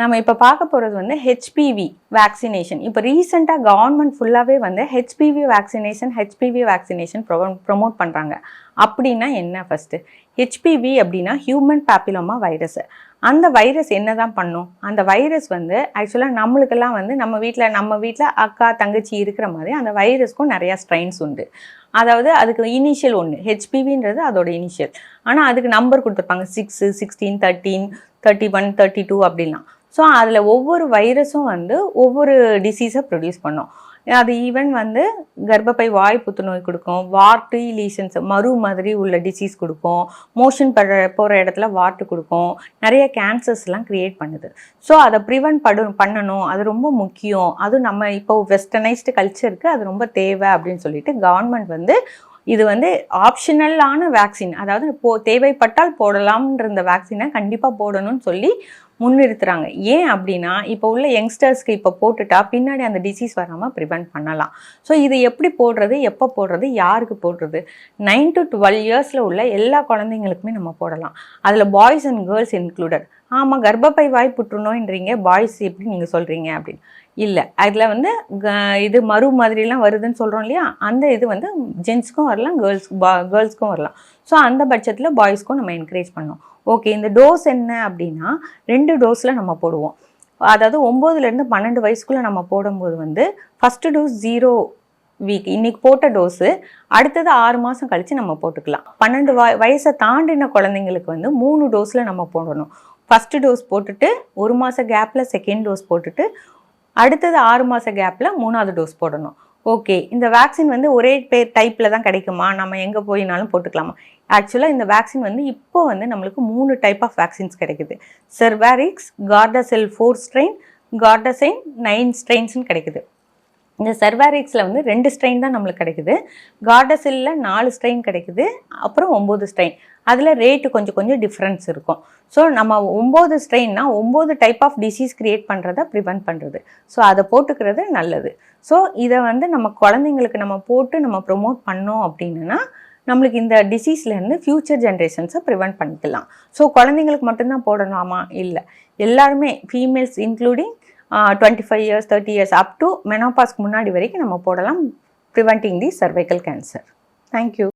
நம்ம இப்போ பார்க்க போகிறது வந்து ஹெச்பிவி வேக்சினேஷன். இப்போ ரீசெண்டாக கவர்மெண்ட் ஃபுல்லாகவே வந்து ஹெச்பிவி வேக்சினேஷன் ப்ரொமோட் பண்ணுறாங்க. அப்படின்னா என்ன? ஃபஸ்ட்டு ஹெச்பிவி அப்படின்னா ஹியூமன் பேப்பிலோமா வைரஸ். அந்த வைரஸ் என்ன தான் பண்ணும்? அந்த வைரஸ் வந்து ஆக்சுவலாக நம்மளுக்கெல்லாம் வந்து நம்ம வீட்டில் அக்கா தங்கச்சி இருக்கிற மாதிரி அந்த வைரஸ்க்கும் நிறையா ஸ்ட்ரெயின்ஸ் உண்டு. அதாவது அதுக்கு இனிஷியல் ஒன்று ஹெச்பிவின்றது அதோட இனிஷியல். ஆனால் அதுக்கு நம்பர் கொடுத்துருப்பாங்க 6, 16, 13, 31, 32 அப்படிலாம். ஸோ அதில் ஒவ்வொரு வைரஸும் வந்து ஒவ்வொரு டிசீஸை ப்ரொடியூஸ் பண்ணும். அது ஈவன் வந்து கர்ப்பப்பை வாய் புற்றுநோய் கொடுக்கும், வார்ட்டு லீஷன்ஸ் மறு மாதிரி உள்ள டிசீஸ் கொடுக்கும், மோஷன் போகிற இடத்துல வார்ட்டு கொடுக்கும், நிறைய கேன்சர்ஸ்லாம் க்ரியேட் பண்ணுது. ஸோ அதை ப்ரிவென்ட் பண்ணணும், அது ரொம்ப முக்கியம். அதுவும் நம்ம இப்போ வெஸ்டர்னைஸ்டு கல்ச்சருக்கு அது ரொம்ப தேவை அப்படின்னு சொல்லிட்டு கவர்மெண்ட் வந்து இது வந்து ஆப்ஷனலான வேக்சின், அதாவது தேவைப்பட்டால் போடலாம்ன்ற இந்த வேக்சினை கண்டிப்பாக போடணும்னு சொல்லி முன்னிறுத்துறாங்க. ஏன் அப்படின்னா இப்போ உள்ள யங்ஸ்டர்ஸ்க்கு இப்போ போட்டுட்டா பின்னாடி அந்த டிசீஸ் வராமல் ப்ரிவென்ட் பண்ணலாம். ஸோ இது எப்படி போடுறது, எப்போ போடுறது, யாருக்கு போடுறது? 9 to 12 இயர்ஸில் உள்ள எல்லா குழந்தைங்களுக்குமே நம்ம போடலாம். அதில் பாய்ஸ் அண்ட் கேர்ள்ஸ் இன்க்ளூடட். ஆமாம், கர்ப்பப்பை வாய் புற்றுநோயின்றீங்க, பாய்ஸ் எப்படி நீங்கள் சொல்கிறீங்க அப்படின்னு இல்லை. அதில் வந்து இது மறு மாதிரிலாம் வருதுன்னு சொல்கிறோம் இல்லையா, அந்த இது வந்து ஜென்ஸ்க்கும் வரலாம், கேர்ள்ஸ்க்கும் வரலாம். ஸோ அந்த பட்சத்தில் பாய்ஸ்க்கும் நம்ம என்கரேஜ் பண்ணோம். ஓகே, இந்த டோஸ் என்ன அப்படின்னா 2 டோஸில் நம்ம போடுவோம். அதாவது 9லேருந்து 12 வயசுக்குள்ளே நம்ம போடும்போது வந்து ஃபஸ்ட்டு டோஸ் 0 வீக் இன்றைக்கி போட்ட டோஸு, அடுத்தது 6 மாதம் கழித்து நம்ம போட்டுக்கலாம். 12 வயசை தாண்டின குழந்தைங்களுக்கு வந்து 3 டோஸில் நம்ம போடணும். ஃபஸ்ட்டு டோஸ் போட்டுட்டு 1 மாத கேப்பில் செகண்ட் டோஸ் போட்டுட்டு அடுத்தது 6 மாத கேப்பில் 3வது டோஸ் போடணும். ஓகே, இந்த வேக்சின் வந்து ஒரே டைப்பில் தான் கிடைக்குமா? நம்ம எங்கே போயினாலும் போட்டுக்கலாமா? ஆக்சுவலாக இந்த வேக்சின் வந்து இப்போ வந்து நம்மளுக்கு 3 டைப் ஆஃப் வேக்சின்ஸ் கிடைக்குது. செர்வாரிக்ஸ், கார்டாசெல் 4 ஸ்ட்ரெயின், கார்டாசைன் 9 ஸ்ட்ரெயின்ஸ்னு கிடைக்குது. இந்த செர்வாரிக்ஸில் வந்து 2 ஸ்ட்ரெயின் தான் நம்மளுக்கு கிடைக்குது. கார்டாசெல்லில் 4 ஸ்ட்ரெயின் கிடைக்குது. அப்புறம் 9 ஸ்ட்ரெயின். அதில் ரேட்டு கொஞ்சம் டிஃப்ரென்ஸ் இருக்கும். ஸோ நம்ம 9 ஸ்ட்ரெயின்னா 9 டைப் ஆஃப் டிசீஸ் க்ரியேட் பண்ணுறதை ப்ரிவென்ட் பண்ணுறது. ஸோ அதை போட்டுக்கிறது நல்லது. ஸோ இதை வந்து நம்ம குழந்தைங்களுக்கு நம்ம போட்டு நம்ம ப்ரொமோட் பண்ணோம் அப்படின்னா நம்மளுக்கு இந்த டிசீஸ்லேருந்து ஃப்யூச்சர் ஜென்ரேஷன்ஸை ப்ரிவென்ட் பண்ணிக்கலாம். ஸோ குழந்தைங்களுக்கு மட்டும்தான் போடலாமா? இல்லை, எல்லாருமே females including 25 years 30 years up to மெனோபாஸ்க்கு முன்னாடி வரைக்கும் நம்ம போடலாம், preventing the cervical cancer. Thank you.